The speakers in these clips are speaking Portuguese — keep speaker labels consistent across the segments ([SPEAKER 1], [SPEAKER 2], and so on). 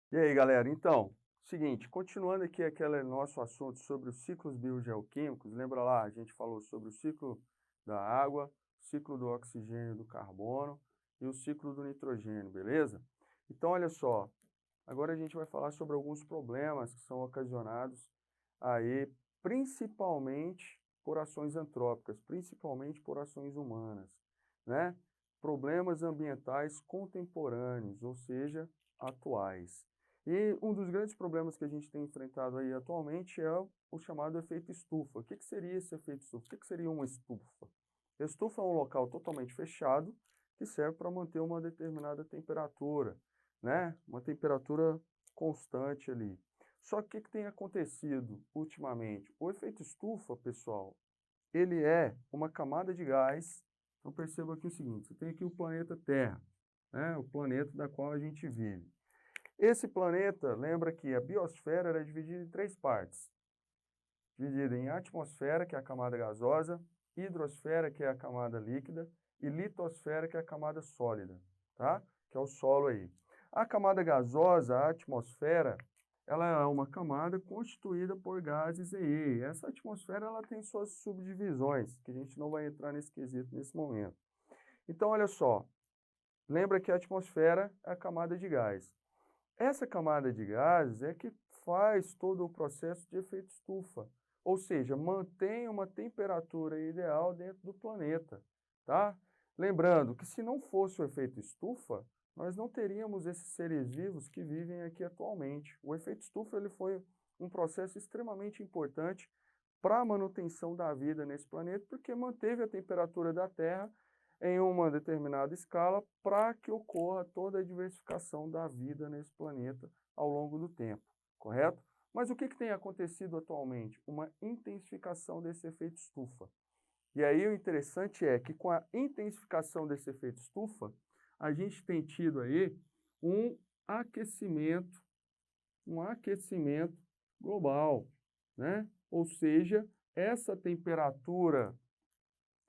[SPEAKER 1] E aí, galera? Então, seguinte, continuando aqui aquele nosso assunto sobre os ciclos biogeoquímicos, lembra lá, a gente falou sobre o ciclo da água, o ciclo do oxigênio e do carbono e o ciclo do nitrogênio, beleza? Então, olha só, agora a gente vai falar sobre alguns problemas que são ocasionados aí, principalmente por ações antrópicas, principalmente por ações humanas, né? Problemas ambientais contemporâneos, ou seja, atuais. E um dos grandes problemas que a gente tem enfrentado aí atualmente é o chamado efeito estufa. O que seria esse efeito estufa? O que seria uma estufa? Estufa é um local totalmente fechado que serve para manter uma determinada temperatura, né? Uma temperatura constante ali. Só que o que tem acontecido ultimamente? O efeito estufa, pessoal, ele é uma camada de gás. Então perceba aqui o seguinte, você tem aqui o planeta Terra, né? O planeta da qual a gente vive. Esse planeta, lembra que a biosfera era dividida em três partes. Dividida em atmosfera, que é a camada gasosa, hidrosfera, que é a camada líquida, e litosfera, que é a camada sólida, tá? Que é o solo aí. A camada gasosa, a atmosfera, ela é uma camada constituída por gases e essa atmosfera ela tem suas subdivisões, que a gente não vai entrar nesse quesito nesse momento. Então, olha só, lembra que a atmosfera é a camada de gás. Essa camada de gases é que faz todo o processo de efeito estufa, ou seja, mantém uma temperatura ideal dentro do planeta, tá? Lembrando que se não fosse o efeito estufa, nós não teríamos esses seres vivos que vivem aqui atualmente. O efeito estufa ele foi um processo extremamente importante para a manutenção da vida nesse planeta, porque manteve a temperatura da Terra em uma determinada escala para que ocorra toda a diversificação da vida nesse planeta ao longo do tempo, correto? Mas o que tem acontecido atualmente? Uma intensificação desse efeito estufa. E aí o interessante é que com a intensificação desse efeito estufa, a gente tem tido aí um aquecimento, um aquecimento global, né? Ou seja, essa temperatura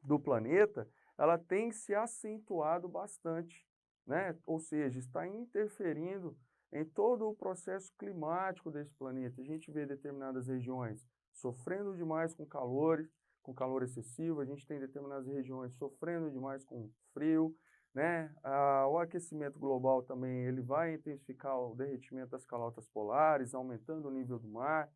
[SPEAKER 1] do planeta, ela tem se acentuado bastante, né? Ou seja, está interferindo em todo o processo climático desse planeta. A gente vê determinadas regiões sofrendo demais com calor excessivo, a gente tem determinadas regiões sofrendo demais com frio, né? O aquecimento global também ele vai intensificar o derretimento das calotas polares, aumentando o nível do mar,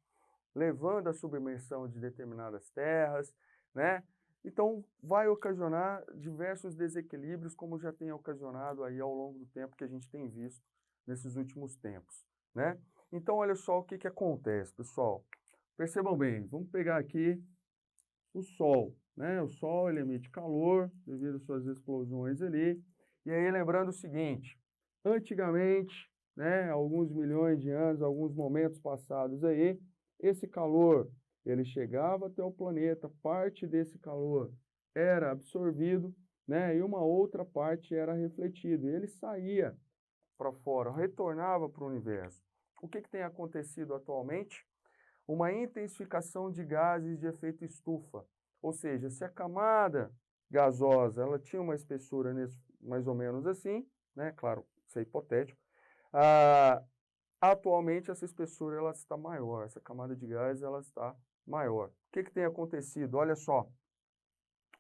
[SPEAKER 1] levando à submersão de determinadas terras, né? Então, vai ocasionar diversos desequilíbrios, como já tem ocasionado aí ao longo do tempo que a gente tem visto nesses últimos tempos, né? Então, olha só o que acontece, pessoal. Percebam bem, vamos pegar aqui o Sol, né? O Sol ele emite calor devido às suas explosões ali. E aí, lembrando o seguinte, antigamente, né, alguns milhões de anos, alguns momentos passados aí, esse calor, ele chegava até o planeta, parte desse calor era absorvido, né, e uma outra parte era refletida. E ele saía para fora, retornava para o universo. O que tem acontecido atualmente? Uma intensificação de gases de efeito estufa. Ou seja, se a camada gasosa ela tinha uma espessura mais ou menos assim, né? Claro, isso é hipotético. Ah, atualmente essa espessura ela está maior, essa camada de gás ela está maior. O que tem acontecido? Olha só,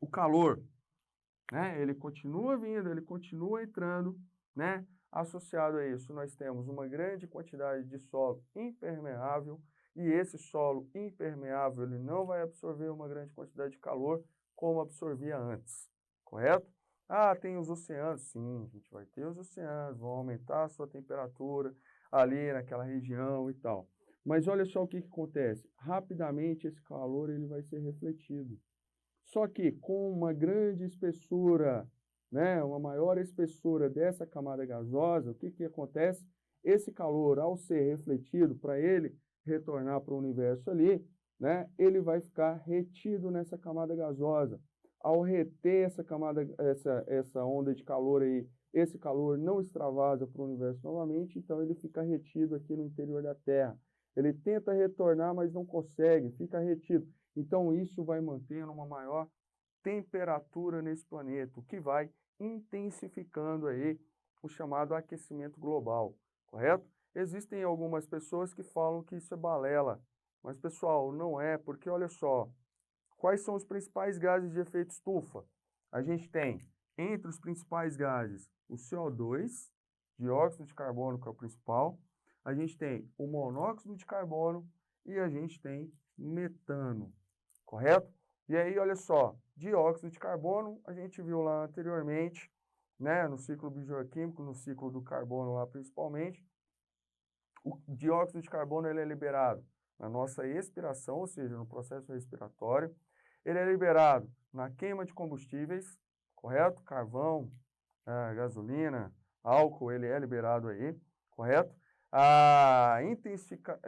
[SPEAKER 1] o calor, né? Ele continua vindo, ele continua entrando, né? Associado a isso, nós temos uma grande quantidade de solo impermeável, e esse solo impermeável ele não vai absorver uma grande quantidade de calor como absorvia antes, correto? Ah, tem os oceanos, sim, a gente vai ter os oceanos, vão aumentar a sua temperatura ali naquela região e tal. Mas olha só o que acontece, rapidamente esse calor ele vai ser refletido. Só que com uma grande espessura, né, uma maior espessura dessa camada gasosa, o que acontece? Esse calor, ao ser refletido, para ele retornar para o universo ali, né, ele vai ficar retido nessa camada gasosa. Ao reter essa camada, essa onda de calor aí, esse calor não extravasa para o universo novamente, então ele fica retido aqui no interior da Terra. Ele tenta retornar, mas não consegue, fica retido. Então, isso vai mantendo uma maior temperatura nesse planeta, o que vai intensificando aí o chamado aquecimento global, correto? Existem algumas pessoas que falam que isso é balela, mas, pessoal, não é, porque olha só, quais são os principais gases de efeito estufa? A gente tem, entre os principais gases, o CO2, dióxido de carbono, que é o principal, a gente tem o monóxido de carbono e a gente tem metano, correto? E aí, olha só, dióxido de carbono, a gente viu lá anteriormente, né, no ciclo biogeoquímico, no ciclo do carbono lá principalmente, o dióxido de carbono ele é liberado na nossa expiração, ou seja, no processo respiratório. Ele é liberado na queima de combustíveis, correto? Carvão, gasolina, álcool, ele é liberado aí, correto?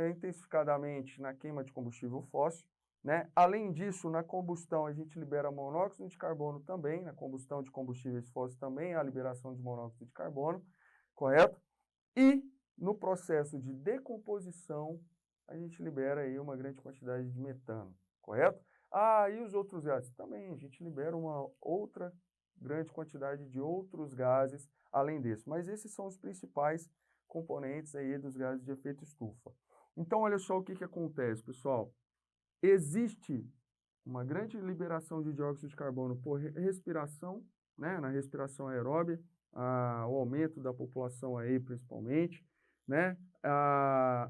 [SPEAKER 1] Intensificadamente na queima de combustível fóssil, né? Além disso, na combustão a gente libera monóxido de carbono também, na combustão de combustíveis fósseis também há liberação de monóxido de carbono, correto? E no processo de decomposição, a gente libera aí uma grande quantidade de metano, correto? E os outros gases? Também a gente libera uma outra grande quantidade de outros gases além desse. Mas esses são os principais componentes aí dos gases de efeito estufa. Então, olha só o que acontece, pessoal. Existe uma grande liberação de dióxido de carbono por respiração, né? Na respiração aeróbia, o aumento da população aí principalmente, né?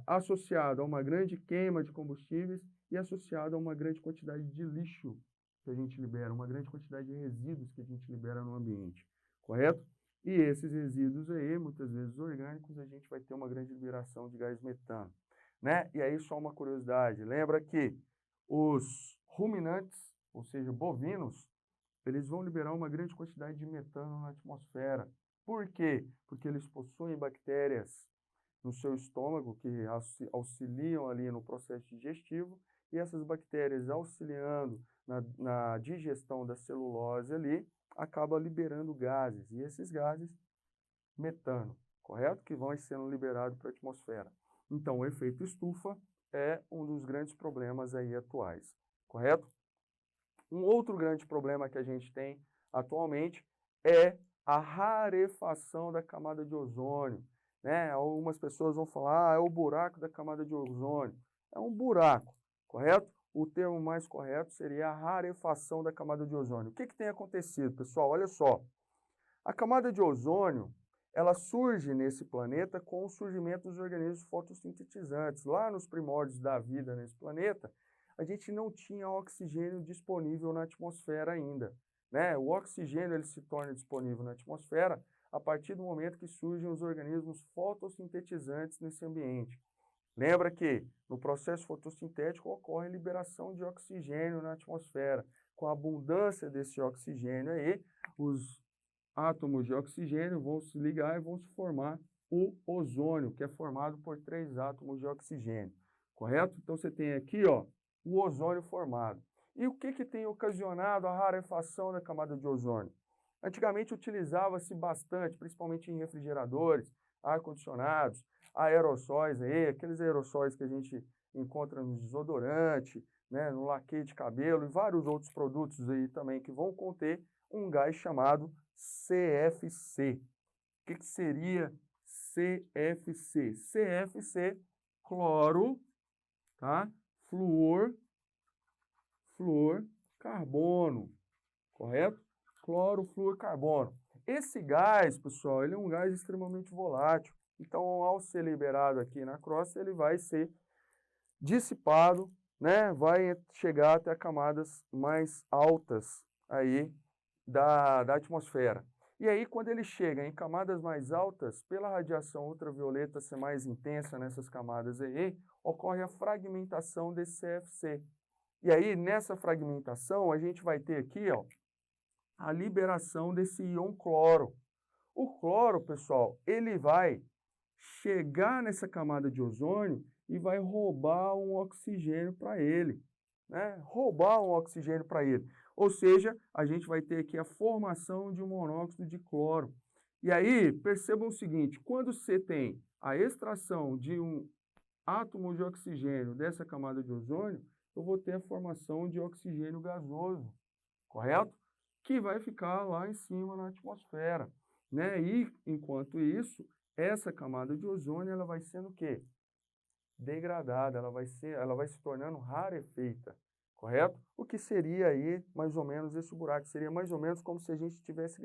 [SPEAKER 1] Associado a uma grande queima de combustíveis e associado a uma grande quantidade de lixo que a gente libera, uma grande quantidade de resíduos que a gente libera no ambiente, correto? E esses resíduos aí, muitas vezes orgânicos, a gente vai ter uma grande liberação de gás metano, né? E aí só uma curiosidade, lembra que os ruminantes, ou seja, bovinos, eles vão liberar uma grande quantidade de metano na atmosfera. Por quê? Porque eles possuem bactérias no seu estômago que auxiliam ali no processo digestivo e essas bactérias auxiliando na digestão da celulose ali, acaba liberando gases. E esses gases, metano, correto? Que vão sendo liberados para a atmosfera. Então, o efeito estufa é um dos grandes problemas aí atuais, correto? Um outro grande problema que a gente tem atualmente é a rarefação da camada de ozônio, né? Algumas pessoas vão falar, é o buraco da camada de ozônio. É um buraco, correto? O termo mais correto seria a rarefação da camada de ozônio. O que tem acontecido, pessoal? Olha só, a camada de ozônio, ela surge nesse planeta com o surgimento dos organismos fotossintetizantes. Lá nos primórdios da vida nesse planeta, a gente não tinha oxigênio disponível na atmosfera ainda, né? O oxigênio ele se torna disponível na atmosfera a partir do momento que surgem os organismos fotossintetizantes nesse ambiente. Lembra que no processo fotossintético ocorre liberação de oxigênio na atmosfera. Com a abundância desse oxigênio aí, os átomos de oxigênio vão se ligar e vão se formar o ozônio, que é formado por 3 átomos de oxigênio, correto? Então, você tem aqui, ó, o ozônio formado. E o que tem ocasionado a rarefação da camada de ozônio? Antigamente utilizava-se bastante, principalmente em refrigeradores, ar-condicionados, aerossóis aí, aqueles aerossóis que a gente encontra no desodorante, né, no laque de cabelo e vários outros produtos aí também que vão conter um gás chamado CFC. O que seria CFC? CFC, cloro, tá? Fluor, carbono, correto? Cloro, fluor, carbono. Esse gás, pessoal, ele é um gás extremamente volátil. Então, ao ser liberado aqui na crosta, ele vai ser dissipado, né? Vai chegar até camadas mais altas aí da atmosfera. E aí, quando ele chega em camadas mais altas, pela radiação ultravioleta ser mais intensa nessas camadas aí, ocorre a fragmentação desse CFC. E aí, nessa fragmentação, a gente vai ter aqui, ó, a liberação desse íon cloro. O cloro, pessoal, ele vai chegar nessa camada de ozônio e vai roubar um oxigênio para ele, né? Roubar um oxigênio para ele. Ou seja, a gente vai ter aqui a formação de um monóxido de cloro. E aí, percebam o seguinte, quando você tem a extração de um átomo de oxigênio dessa camada de ozônio, eu vou ter a formação de oxigênio gasoso, correto? Que vai ficar lá em cima na atmosfera, né? E, enquanto isso, essa camada de ozônio ela vai sendo o quê? Degradada, ela vai se tornando rarefeita, correto? O que seria aí mais ou menos esse buraco? Seria mais ou menos como se a gente estivesse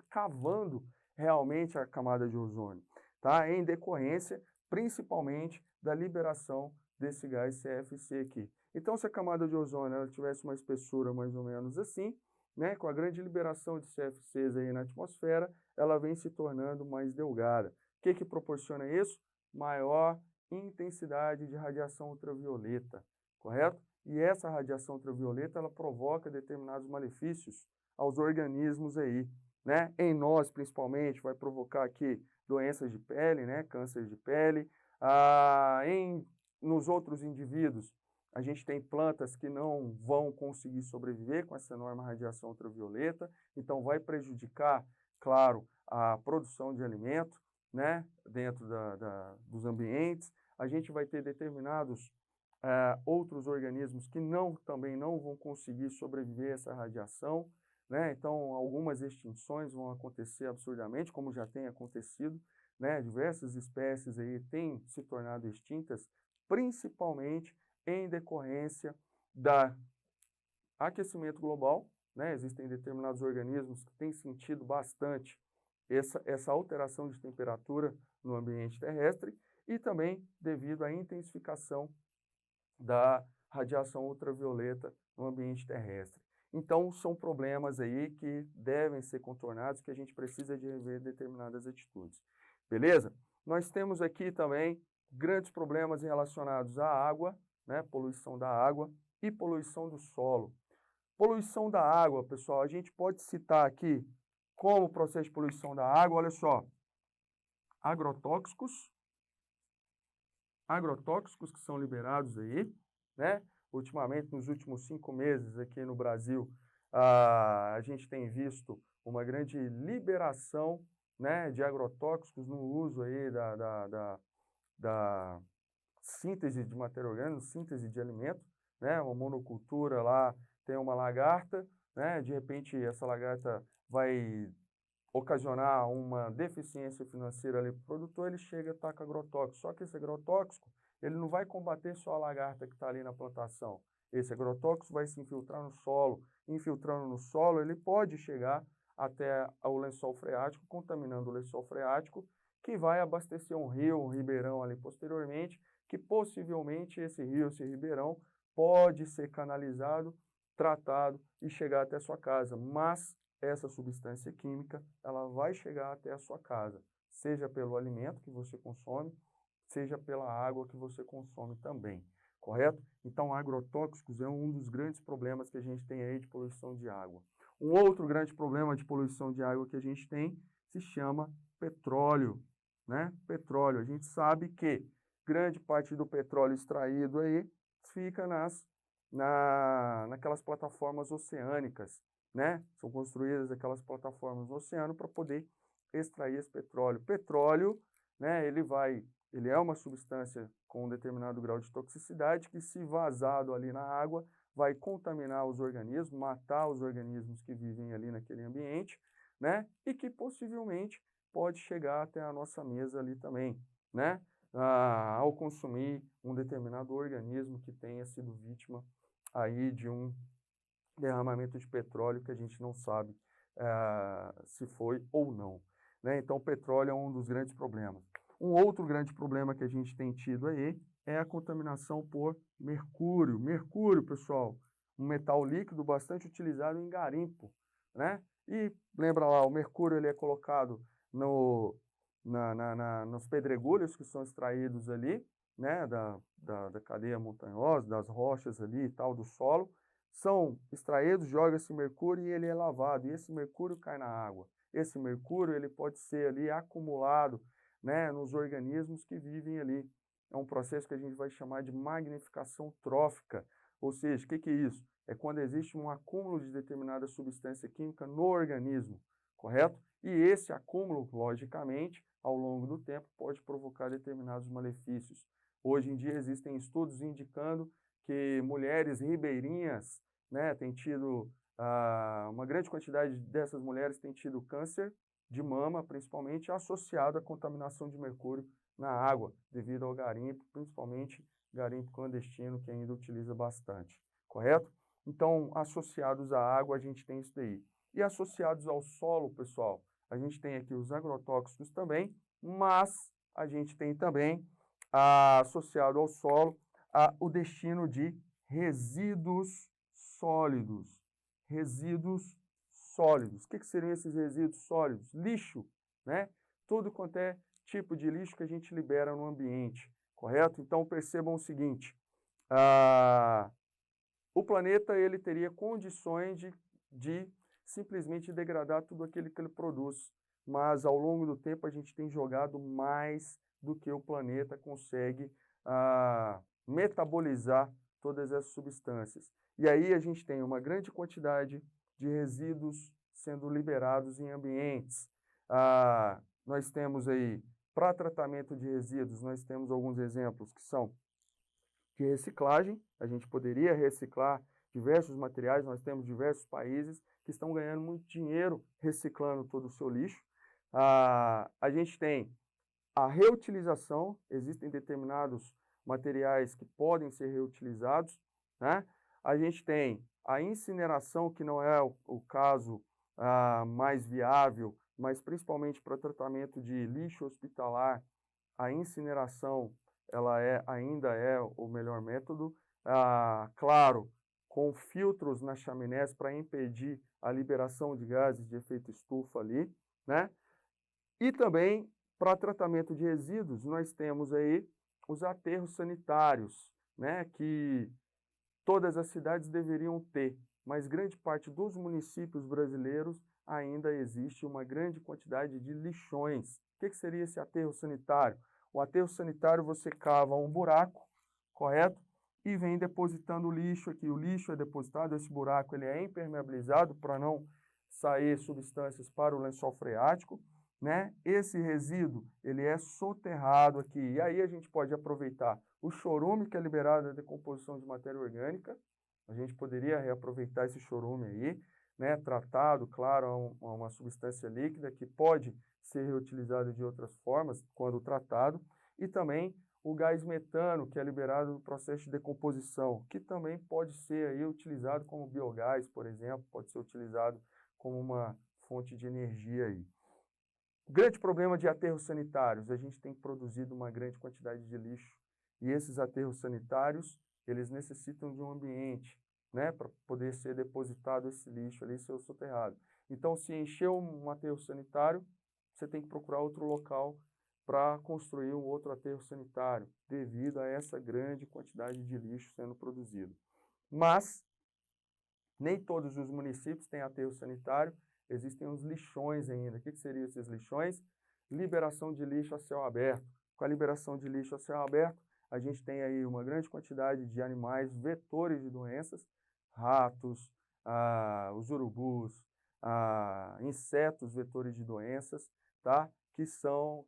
[SPEAKER 1] cavando realmente a camada de ozônio, tá? Em decorrência, principalmente, da liberação desse gás CFC aqui. Então, se a camada de ozônio ela tivesse uma espessura mais ou menos assim, né, com a grande liberação de CFCs aí na atmosfera, ela vem se tornando mais delgada. O que proporciona isso? Maior intensidade de radiação ultravioleta, correto? E essa radiação ultravioleta, ela provoca determinados malefícios aos organismos aí, né? Em nós, principalmente, vai provocar aqui doenças de pele, né? Câncer de pele. Nos outros indivíduos, a gente tem plantas que não vão conseguir sobreviver com essa enorme radiação ultravioleta, então vai prejudicar, claro, a produção de alimento, né? Dentro dos ambientes. A gente vai ter determinados outros organismos que também não vão conseguir sobreviver a essa radiação, né? Então, algumas extinções vão acontecer absurdamente, como já tem acontecido, né? Diversas espécies aí têm se tornado extintas, principalmente em decorrência do aquecimento global, né? Existem determinados organismos que têm sentido bastante essa alteração de temperatura no ambiente terrestre e também devido à intensificação da radiação ultravioleta no ambiente terrestre. Então, são problemas aí que devem ser contornados, que a gente precisa de rever determinadas atitudes. Beleza? Nós temos aqui também grandes problemas relacionados à água, né? Poluição da água e poluição do solo. Poluição da água, pessoal, a gente pode citar aqui como processo de poluição da água, olha só, agrotóxicos que são liberados aí, né? Ultimamente, nos últimos 5 meses aqui no Brasil, a gente tem visto uma grande liberação, né, de agrotóxicos no uso aí da síntese de matéria orgânica, síntese de alimento, né? Uma monocultura lá tem uma lagarta, né? De repente essa lagarta vai ocasionar uma deficiência financeira ali para o produtor, ele chega e taca agrotóxico. Só que esse agrotóxico, ele não vai combater só a lagarta que está ali na plantação. Esse agrotóxico vai se infiltrar no solo. Infiltrando no solo, ele pode chegar até o lençol freático, contaminando o lençol freático, que vai abastecer um rio, um ribeirão ali posteriormente, que possivelmente esse rio, esse ribeirão, pode ser canalizado, tratado e chegar até a sua casa. Mas essa substância química, ela vai chegar até a sua casa, seja pelo alimento que você consome, seja pela água que você consome também, correto? Então, agrotóxicos é um dos grandes problemas que a gente tem aí de poluição de água. Um outro grande problema de poluição de água que a gente tem se chama petróleo, né? Petróleo, a gente sabe que grande parte do petróleo extraído aí fica naquelas plataformas oceânicas, né? São construídas aquelas plataformas no oceano para poder extrair esse petróleo. Petróleo, né, ele é uma substância com um determinado grau de toxicidade que, se vazado ali na água, vai contaminar os organismos, matar os organismos que vivem ali naquele ambiente, né? E que possivelmente pode chegar até a nossa mesa ali também, né? Ao consumir um determinado organismo que tenha sido vítima aí de um derramamento de petróleo que a gente não sabe se foi ou não, né? Então, o petróleo é um dos grandes problemas. Um outro grande problema que a gente tem tido aí é a contaminação por mercúrio. Mercúrio, pessoal, um metal líquido bastante utilizado em garimpo, né? E lembra lá, o mercúrio ele é colocado nos pedregulhos que são extraídos ali, né? Da cadeia montanhosa, das rochas ali e tal, do solo. São extraídos, joga-se mercúrio e ele é lavado, e esse mercúrio cai na água. Esse mercúrio ele pode ser ali acumulado, né, nos organismos que vivem ali. É um processo que a gente vai chamar de magnificação trófica, ou seja, o que é isso? É quando existe um acúmulo de determinada substância química no organismo, correto? E esse acúmulo, logicamente, ao longo do tempo, pode provocar determinados malefícios. Hoje em dia existem estudos indicando que mulheres ribeirinhas, né, têm tido, uma grande quantidade dessas mulheres têm tido câncer, de mama, principalmente, associado à contaminação de mercúrio na água, devido ao garimpo, principalmente garimpo clandestino, que ainda utiliza bastante, correto? Então, associados à água, a gente tem isso daí. E associados ao solo, pessoal, a gente tem aqui os agrotóxicos também, mas a gente tem também, associado ao solo, o destino de resíduos sólidos. Resíduos sólidos. O que seriam esses resíduos sólidos? Lixo, né? Tudo quanto é tipo de lixo que a gente libera no ambiente, correto? Então, percebam o seguinte, o planeta ele teria condições de simplesmente degradar tudo aquilo que ele produz, mas ao longo do tempo a gente tem jogado mais do que o planeta consegue metabolizar todas essas substâncias. E aí a gente tem uma grande quantidade de resíduos sendo liberados em ambientes. Nós temos aí, para tratamento de resíduos, nós temos alguns exemplos que são de reciclagem. A gente poderia reciclar diversos materiais, nós temos diversos países que estão ganhando muito dinheiro reciclando todo o seu lixo. A gente tem a reutilização, existem determinados materiais que podem ser reutilizados, né? A gente tem a incineração, que não é o caso mais viável, mas principalmente para tratamento de lixo hospitalar, a incineração ela ainda é o melhor método. Claro, com filtros nas chaminés para impedir a liberação de gases de efeito estufa ali, né? E também, para tratamento de resíduos, nós temos aí os aterros sanitários, né, que todas as cidades deveriam ter, mas grande parte dos municípios brasileiros ainda existe uma grande quantidade de lixões. O que seria esse aterro sanitário? O aterro sanitário, você cava um buraco, correto? E vem depositando o lixo aqui. O lixo é depositado, esse buraco ele é impermeabilizado para não sair substâncias para o lençol freático, né? Esse resíduo ele é soterrado aqui. E aí a gente pode aproveitar o chorume que é liberado da decomposição de matéria orgânica. A gente poderia reaproveitar esse chorume aí, né? Tratado, claro, a uma substância líquida que pode ser reutilizado de outras formas quando tratado, e também o gás metano, que é liberado no processo de decomposição, que também pode ser aí utilizado como biogás, por exemplo, pode ser utilizado como uma fonte de energia aí. O grande problema de aterros sanitários, a gente tem produzido uma grande quantidade de lixo, e esses aterros sanitários, eles necessitam de um ambiente, né, para poder ser depositado esse lixo ali, ser soterrado. Então, se encher um aterro sanitário, você tem que procurar outro local para construir um outro aterro sanitário, devido a essa grande quantidade de lixo sendo produzido. Mas, nem todos os municípios têm aterro sanitário, existem os lixões ainda. O que seriam esses lixões? Liberação de lixo a céu aberto. Com a liberação de lixo a céu aberto, a gente tem aí uma grande quantidade de animais vetores de doenças, ratos, os urubus, insetos vetores de doenças, tá?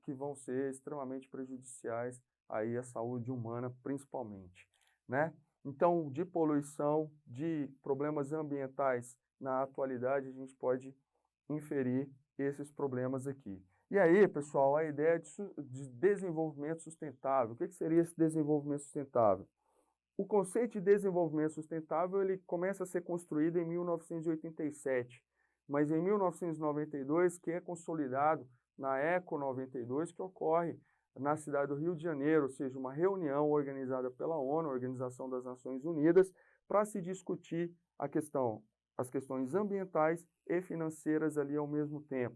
[SPEAKER 1] Que vão ser extremamente prejudiciais aí à saúde humana, principalmente, né? Então, de poluição, de problemas ambientais na atualidade, a gente pode inferir esses problemas aqui. E aí, pessoal, a ideia de desenvolvimento sustentável. O que seria esse desenvolvimento sustentável? O conceito de desenvolvimento sustentável ele começa a ser construído em 1987, mas em 1992, que é consolidado na Eco 92, que ocorre na cidade do Rio de Janeiro, ou seja, uma reunião organizada pela ONU, Organização das Nações Unidas, para se discutir as questões ambientais e financeiras ali ao mesmo tempo.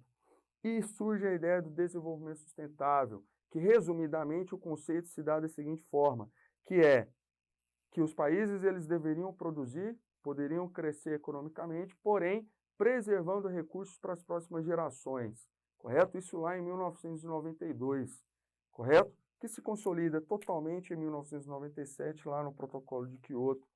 [SPEAKER 1] E surge a ideia do desenvolvimento sustentável, que resumidamente o conceito se dá da seguinte forma, que é que os países eles deveriam produzir, poderiam crescer economicamente, porém preservando recursos para as próximas gerações, correto? Isso lá em 1992, correto? Que se consolida totalmente em 1997, lá no Protocolo de Kyoto.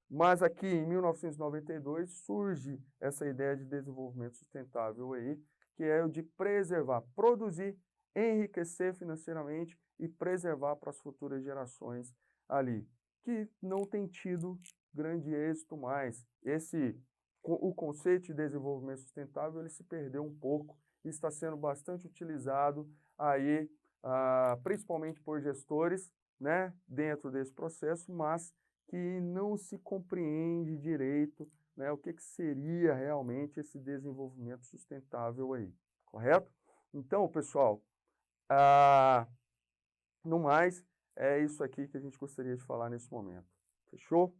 [SPEAKER 1] Mas aqui em 1992 surge essa ideia de desenvolvimento sustentável aí, que é o de preservar, produzir, enriquecer financeiramente e preservar para as futuras gerações ali, que não tem tido grande êxito mais. O conceito de desenvolvimento sustentável ele se perdeu um pouco e está sendo bastante utilizado aí, principalmente por gestores, né, dentro desse processo, mas que não se compreende direito, né, o que seria realmente esse desenvolvimento sustentável aí, correto? Então, pessoal, no mais, é isso aqui que a gente gostaria de falar nesse momento. Fechou?